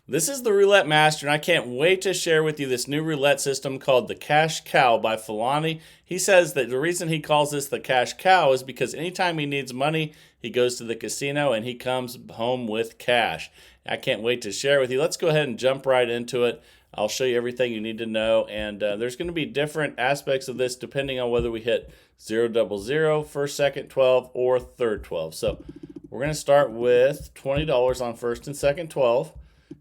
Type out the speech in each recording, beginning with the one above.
This is the Roulette Master, and I can't wait to share with you this new roulette system called the Cash Cow by Filani. He says that the reason he calls this the Cash Cow is because anytime he needs money, he goes to the casino and he comes home with cash. I can't wait to share with you. Let's go ahead and jump right into it. I'll show you everything you need to know, and there's going to be different aspects of this depending on whether we hit 000, first, second 12, or third 12. So we're going to start with $20 on first and second 12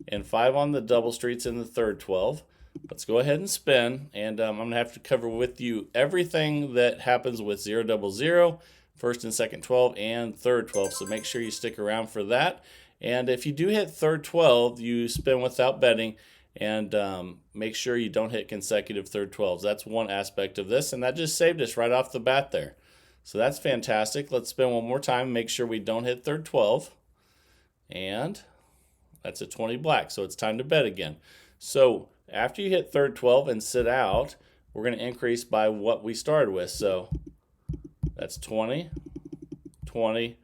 and 5 on the double streets in the third 12. Let's go ahead and spin, and I'm going to have to cover with you everything that happens with 000, first and second 12, and third 12, so make sure you stick around for that. And if you do hit third 12, you spin without betting, and make sure you don't hit consecutive third 12s. That's one aspect of this, and that just saved us right off the bat there. So that's fantastic. Let's spin one more time, make sure we don't hit third 12, and that's a 20 black, so it's time to bet again. So after you hit third 12 and sit out, we're going to increase by what we started with. So that's 20, 20,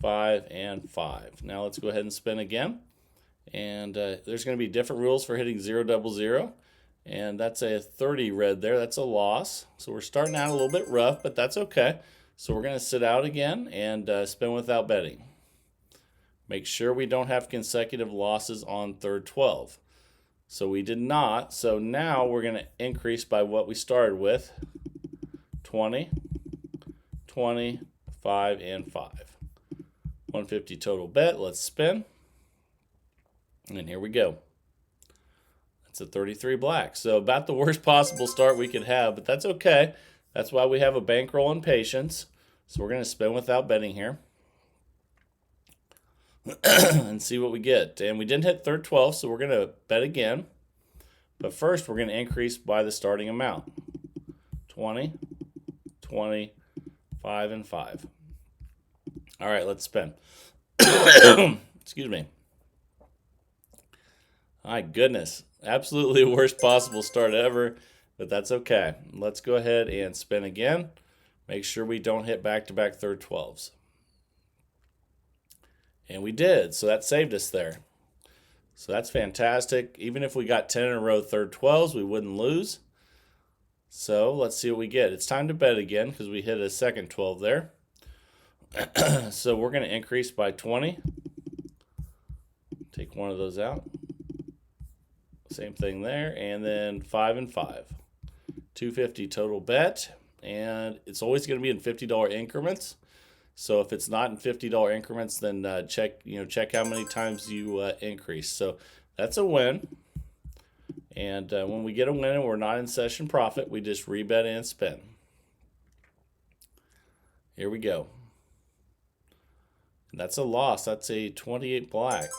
5, and 5. Now let's go ahead and spin again. And there's going to be different rules for hitting 000. And that's a 30 red there. That's a loss. So we're starting out a little bit rough, but that's okay. So we're going to sit out again and spin without betting. Make sure we don't have consecutive losses on third 12. So we did not. So now we're going to increase by what we started with. 20, 20, 5, and 5. 150 total bet. Let's spin. And here we go. That's a 33 black. So about the worst possible start we could have, but that's okay. That's why we have a bankroll and patience. So we're going to spin without betting here. And see what we get. And we didn't hit third 12, so we're going to bet again. But first, we're going to increase by the starting amount. 20, 20, 5, and 5. All right, let's spin. Excuse me. My goodness. Absolutely worst possible start ever, but that's okay. Let's go ahead and spin again. Make sure we don't hit back-to-back third 12s. And we did, so that saved us there. So that's fantastic. Even if we got 10 in a row third 12s, we wouldn't lose. So let's see what we get. It's time to bet again because we hit a second 12 there. So we're going to increase by 20. Take one of those out. Same thing there. And then 5 and 5. 250 total bet. And it's always going to be in $50 increments. So if it's not in $50 increments, then check how many times you increase. So that's a win. And when we get a win and we're not in session profit, we just rebet and spin. Here we go. And that's a loss. That's a 28 black.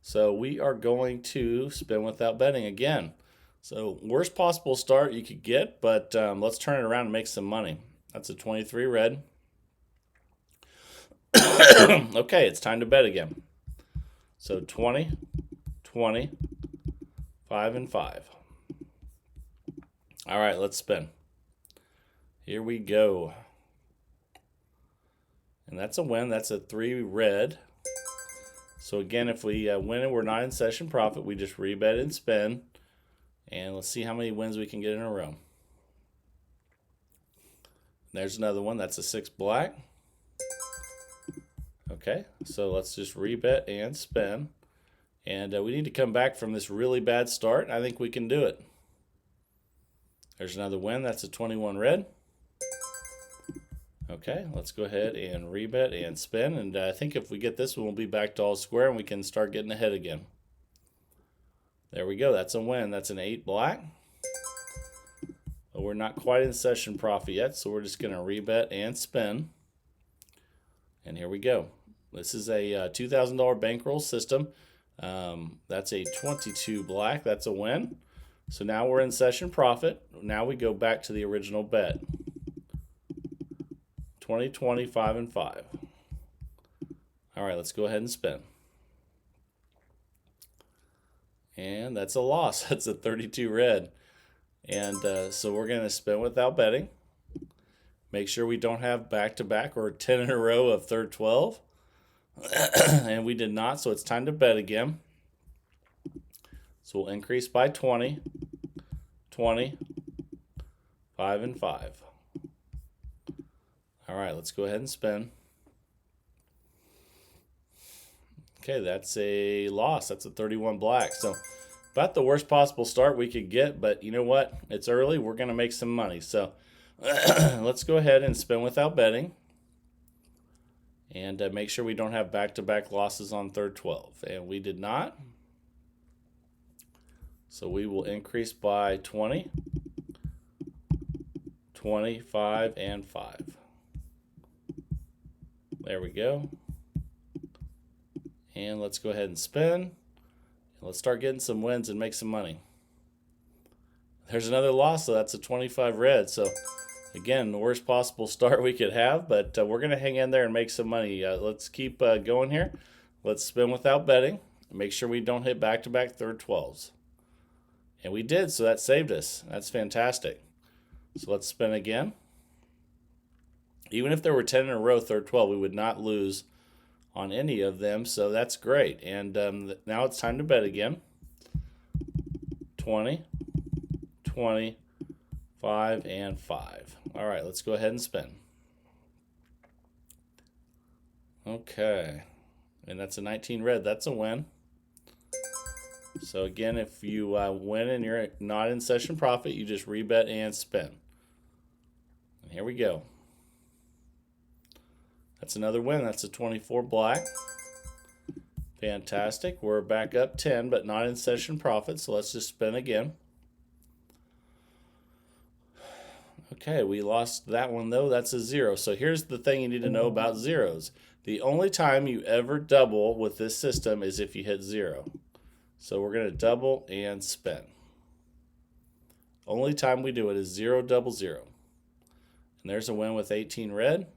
So we are going to spin without betting again. So worst possible start you could get, but let's turn it around and make some money. That's a 23 red. Okay, it's time to bet again. So 20, 20, 5, and 5. All right, let's spin. Here we go. And that's a win. That's a 3 red. So again, if we win and we're not in session profit, we just rebet and spin. And let's see how many wins we can get in a row. There's another one. That's a 6 black. Okay, so let's just rebet and spin. And we need to come back from this really bad start. I think we can do it. There's another win. That's a 21 red. Okay, let's go ahead and rebet and spin. And I think if we get this one, we'll be back to all square and we can start getting ahead again. There we go. That's a win. That's an 8 black. But we're not quite in session profit yet, so we're just going to rebet and spin. And here we go. This is a $2,000 bankroll system. That's a 22 black. That's a win. So now we're in session profit. Now we go back to the original bet. 20, 20, 5, and 5. All right, let's go ahead and spin. And that's a loss. That's a 32 red. And so we're going to spin without betting. Make sure we don't have back-to-back or 10 in a row of third 12. And we did not, so it's time to bet again. So we'll increase by 20, 20, 5, and 5. All right, let's go ahead and spin. Okay, that's a loss. That's a 31 black. So about the worst possible start we could get, but you know what? It's early. We're going to make some money. So let's go ahead and spin without betting. And make sure we don't have back-to-back losses on third 12. And we did not. So we will increase by 20, 25, and 5. There we go. And let's go ahead and spin. Let's start getting some wins and make some money. There's another loss, so that's a 25 red. So again, the worst possible start we could have, but we're going to hang in there and make some money. Let's keep going here. Let's spin without betting. Make sure we don't hit back-to-back third 12s. And we did, so that saved us. That's fantastic. So let's spin again. Even if there were 10 in a row, third 12, we would not lose on any of them, so that's great. And now it's time to bet again. 20, 20, 5, and 5. All right, let's go ahead and spin. Okay, and that's a 19 red. That's a win. So again, if you win and you're not in session profit, you just rebet and spin. And here we go. That's another win. That's a 24 black. Fantastic. We're back up 10, but not in session profit, so let's just spin again. Okay, we lost that one though. That's a 0. So here's the thing you need to know about zeros. The only time you ever double with this system is if you hit 0. So we're going to double and spin. Only time we do it is 0, double 0. And there's a win with 18 red.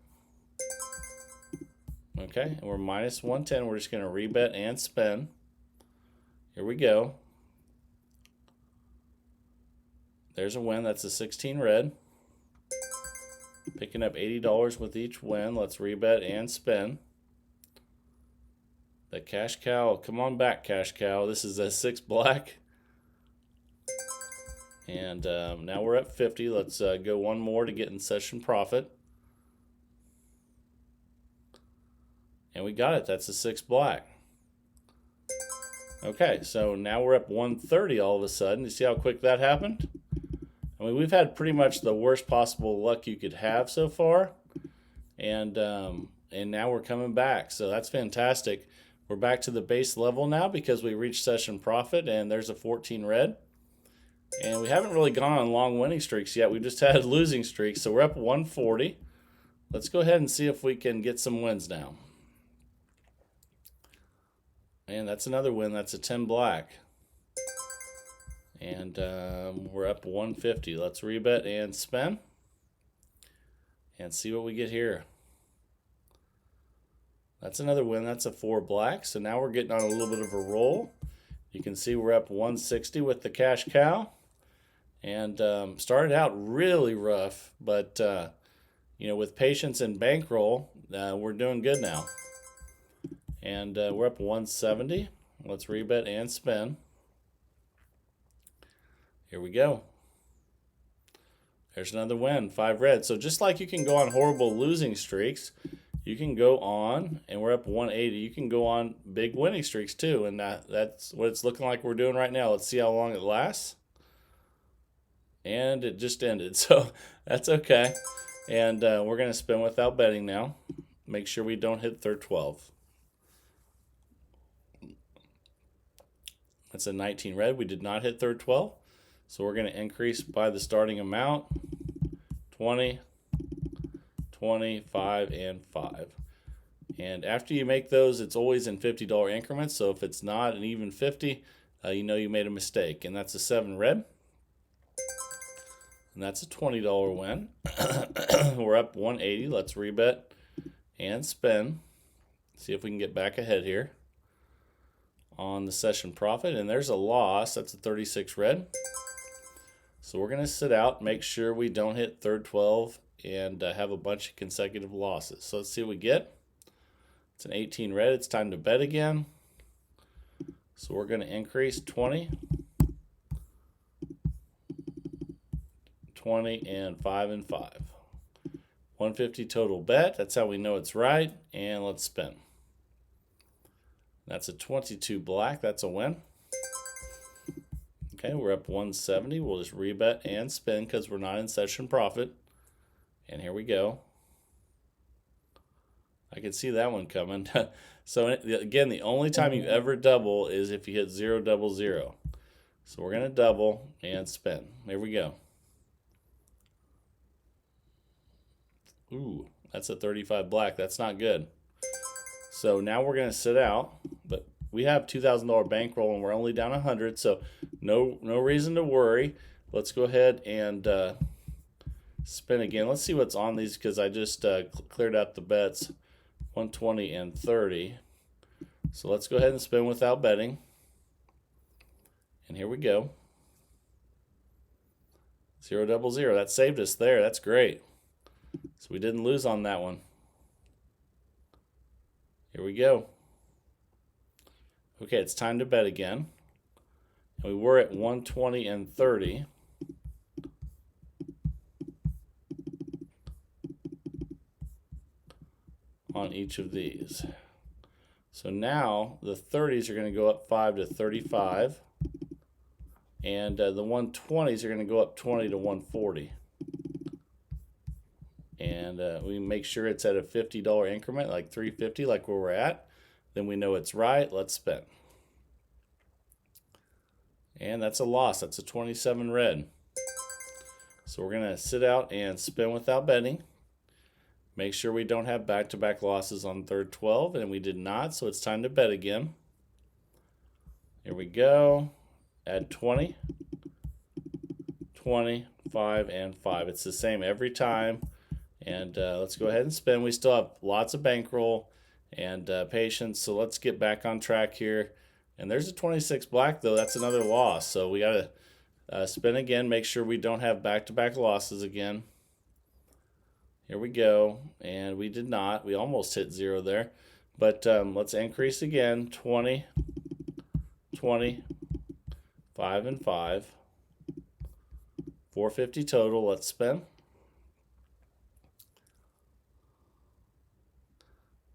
Okay, and we're minus 110. We're just going to rebet and spin. Here we go. There's a win. That's a 16 red. Picking up $80 with each win. Let's rebet and spin. The cash cow, come on back, cash cow. This is a 6 black. And now we're at 50. Let's go one more to get in session profit. And we got it. That's a 6 black. Okay, so now we're up 130 all of a sudden. You see how quick that happened? I mean, we've had pretty much the worst possible luck you could have so far. And now we're coming back. So that's fantastic. We're back to the base level now because we reached session profit, and there's a 14 red. And we haven't really gone on long winning streaks yet. We just had losing streaks, so we're up 140. Let's go ahead and see if we can get some wins now. And that's another win. That's a 10 black. And we're up 150. Let's rebet and spin and see what we get here. That's another win. That's a 4 black. So now we're getting on a little bit of a roll. You can see we're up 160 with the cash cow. And started out really rough, but you know, with patience and bankroll, we're doing good now. And we're up 170. Let's rebet and spin. Here we go. There's another win, 5 red. So just like you can go on horrible losing streaks, you can go on, and we're up 180. You can go on big winning streaks too, and that's what it's looking like we're doing right now. Let's see how long it lasts. And it just ended, so that's okay. And we're going to spin without betting now. Make sure we don't hit third 12. That's a 19 red. We did not hit third 12. So we're going to increase by the starting amount, 20, 25, and 5. And after you make those, it's always in $50 increments. So if it's not an even 50, you know you made a mistake. And that's a 7 red. And that's a $20 win. We're up 180. Let's rebet and spin. See if we can get back ahead here on the session profit. And there's a loss. That's a 36 red. So we're going to sit out, make sure we don't hit third 12 and have a bunch of consecutive losses. So let's see what we get. It's an 18 red. It's time to bet again. So we're going to increase 20, 20, and 5 and 5. 150 total bet. That's how we know it's right. And let's spin. That's a 22 black. That's a win. Okay, we're up 170. We'll just rebet and spin because we're not in session profit. And here we go. I can see that one coming. So again, the only time you ever double is if you hit 0 double 0. So we're going to double and spin. Here we go. Ooh, that's a 35 black. That's not good. So now we're going to sit out, but we have $2,000 bankroll and we're only down 100, so no reason to worry. Let's go ahead and spin again. Let's see what's on these because I just cleared out the bets, 120 and 30. So let's go ahead and spin without betting. And here we go. 0 double 0. That saved us there. That's great. So we didn't lose on that one. Here we go. Okay, it's time to bet again. And we were at 120 and 30. On each of these. So now the 30s are going to go up 5 to 35. And the 120s are going to go up 20 to 140. And we make sure it's at a $50 increment, like $3.50, like where we're at. Then we know it's right. Let's spin. And that's a loss. That's a 27 red. So we're going to sit out and spin without betting. Make sure we don't have back-to-back losses on third 12, and we did not, so it's time to bet again. Here we go. Add 20, 20, 5, and 5. It's the same every time. And let's go ahead and spin. We still have lots of bankroll and patience, so let's get back on track here. And there's a 26 black, though. That's another loss. So we got to spin again, make sure we don't have back-to-back losses again. Here we go. And we did not. We almost hit 0 there. But let's increase again. 20, 20, 5, and 5. 450 total. Let's spin.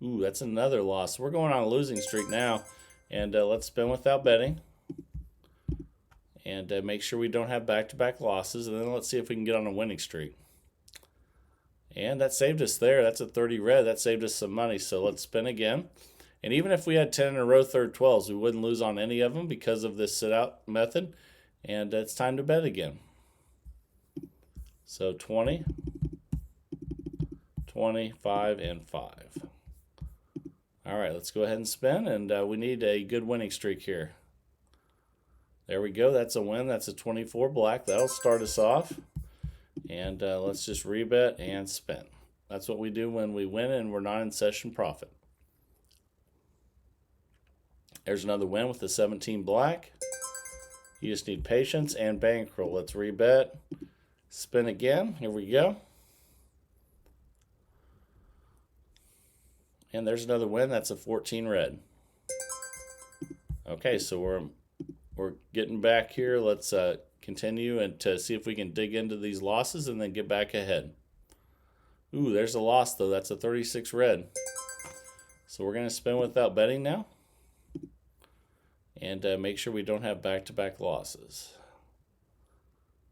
Ooh, that's another loss. We're going on a losing streak now. And let's spin without betting. And make sure we don't have back-to-back losses. And then let's see if we can get on a winning streak. And that saved us there. That's a 30 red. That saved us some money. So let's spin again. And even if we had 10 in a row third 12s, we wouldn't lose on any of them because of this sit-out method. And it's time to bet again. So 20, 20, 5, and 5. All right, let's go ahead and spin, and we need a good winning streak here. There we go. That's a win. That's a 24 black. That'll start us off. And let's just rebet and spin. That's what we do when we win and we're not in session profit. There's another win with the 17 black. You just need patience and bankroll. Let's rebet. Spin again. Here we go. And there's another win. That's a 14 red. Okay, so we're getting back here. Let's continue and to see if we can dig into these losses and then get back ahead. Ooh, there's a loss though. That's a 36 red. So we're going to spin without betting now. And make sure we don't have back-to-back losses.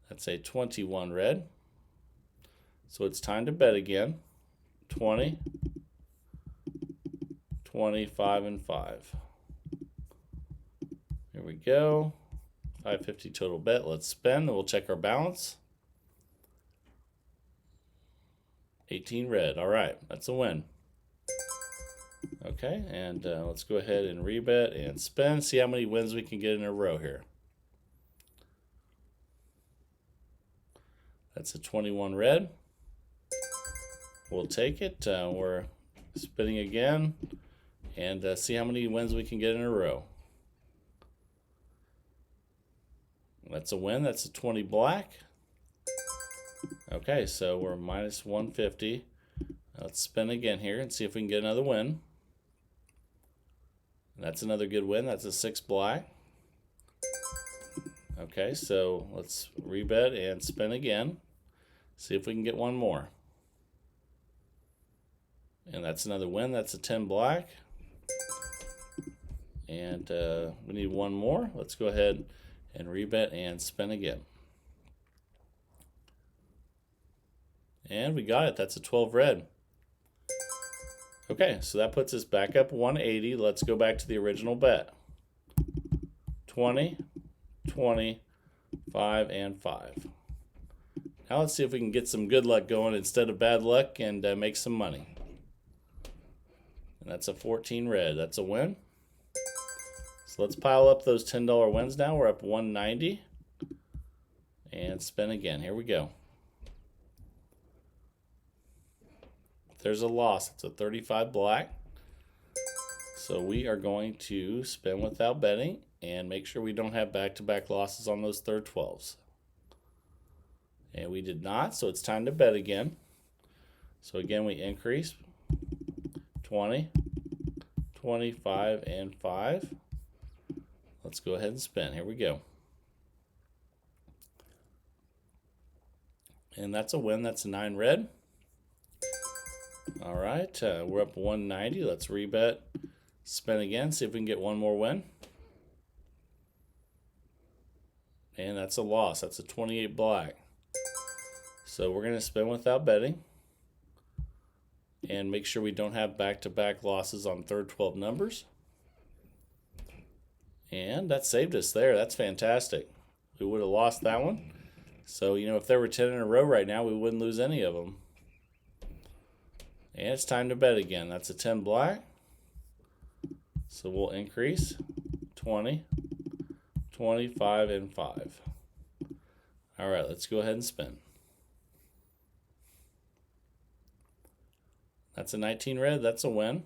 That's a 21 red. So it's time to bet again. 20, 20, 5, and 5. Here we go. 550 total bet. Let's spin and we'll check our balance. 18 red. All right, that's a win. Okay, and let's go ahead and rebet and spin. See how many wins we can get in a row here. That's a 21 red. We'll take it. We're spinning again and see how many wins we can get in a row. That's a win. That's a 20 black. Okay, so we're minus 150. Let's spin again here and see if we can get another win. That's another good win. That's a 6 black. Okay, so let's rebet and spin again. See if we can get one more. And that's another win. That's a 10 black. And we need one more. Let's go ahead and rebet and spin again. And we got it. That's a 12 red. Okay, so that puts us back up 180. Let's go back to the original bet. 20, 20, 5, and 5. Now let's see if we can get some good luck going instead of bad luck and make some money. And that's a 14 red. That's a win. So let's pile up those $10 wins now. We're up 190. And spin again. Here we go. There's a loss. It's a 35 black. So we are going to spin without betting and make sure we don't have back-to-back losses on those third 12s. And we did not, so it's time to bet again. So again, we increase 20, 25, and 5. Let's go ahead and spin. Here we go. And that's a win. That's a 9 red. All right, we're up 190. Let's rebet, spin again, see if we can get one more win. And that's a loss. That's a 28 black. So we're going to spin without betting and make sure we don't have back-to-back losses on third 12 numbers. And that saved us there. That's fantastic. We would have lost that one. So, you know, if there were 10 in a row right now, we wouldn't lose any of them. And it's time to bet again. That's a 10 black. So we'll increase 20, 25, and 5. All right, let's go ahead and spin. That's a 19 red. That's a win.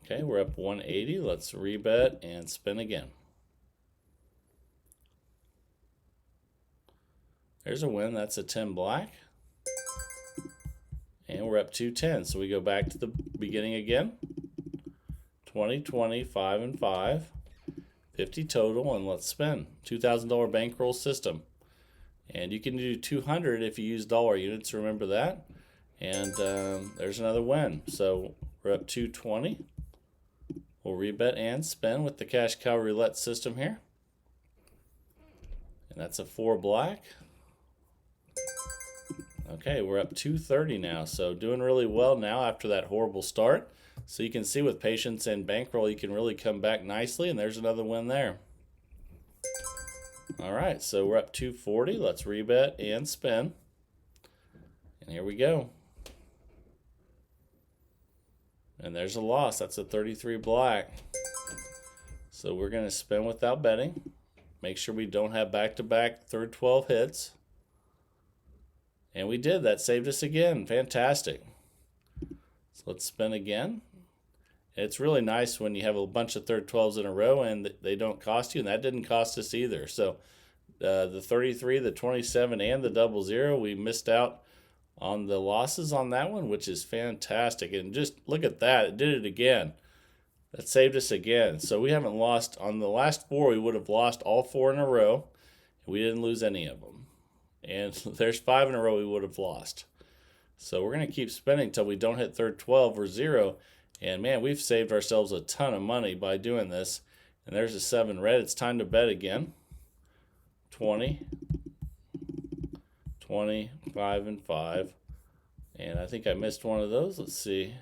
Okay, we're up 180. Let's rebet and spin again. There's a win. That's a 10 black. And we're up 210. So we go back to the beginning again. 20, 20, 5, and 5. 50 total, and let's spin. $2,000 bankroll system. And you can do 200 if you use dollar units, remember that. And there's another win. So we're up 220. We'll rebet and spin with the cash cow roulette system here. And that's a 4 black. Okay, we're up 230 now, so doing really well now after that horrible start. So you can see with patience and bankroll, you can really come back nicely, and there's another win there. All right, so we're up 240. Let's rebet and spin. And here we go. And there's a loss. That's a 33 black. So we're going to spin without betting. Make sure we don't have back-to-back third 12 hits. And we did. That saved us again. Fantastic. So let's spin again. It's really nice when you have a bunch of third 12s in a row and they don't cost you, and that didn't cost us either. So the 33, the 27, and the 00, we missed out on the losses on that one, which is fantastic. And just look at that. It did it again. That saved us again. So we haven't lost. On the last 4, we would have lost all 4 in a row. We didn't lose any of them. And there's 5 in a row we would have lost. So we're going to keep spinning until we don't hit third 12 or 0. And man, we've saved ourselves a ton of money by doing this. And there's a 7 red. It's time to bet again. 20, 20, 5, and 5. And I think I missed one of those. Let's see.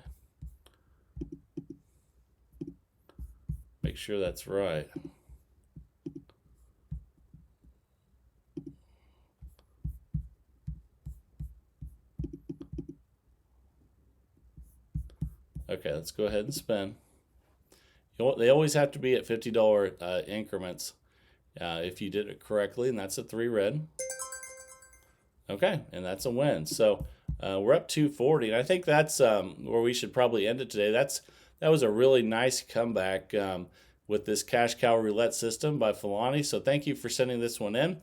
Make sure that's right. Okay, let's go ahead and spin. They always have to be at $50 increments if you did it correctly, and that's a 3 red. Okay, and that's a win. So we're up 240, and I think that's where we should probably end it today. That was a really nice comeback with this cash cow roulette system by Filani. So thank you for sending this one in.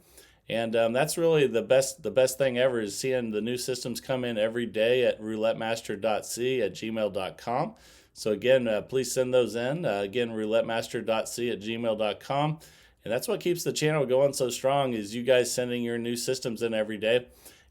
And that's really the best thing ever is seeing the new systems come in every day at roulettemaster.c@gmail.com. So again, please send those in. Again, roulettemaster.c@gmail.com. And that's what keeps the channel going so strong, is you guys sending your new systems in every day.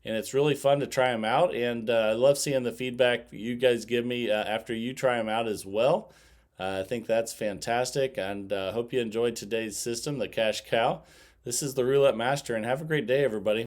And it's really fun to try them out. And I love seeing the feedback you guys give me after you try them out as well. I think that's fantastic. And hope you enjoyed today's system, the Cash Cow. This is the Roulette Master, and have a great day, everybody.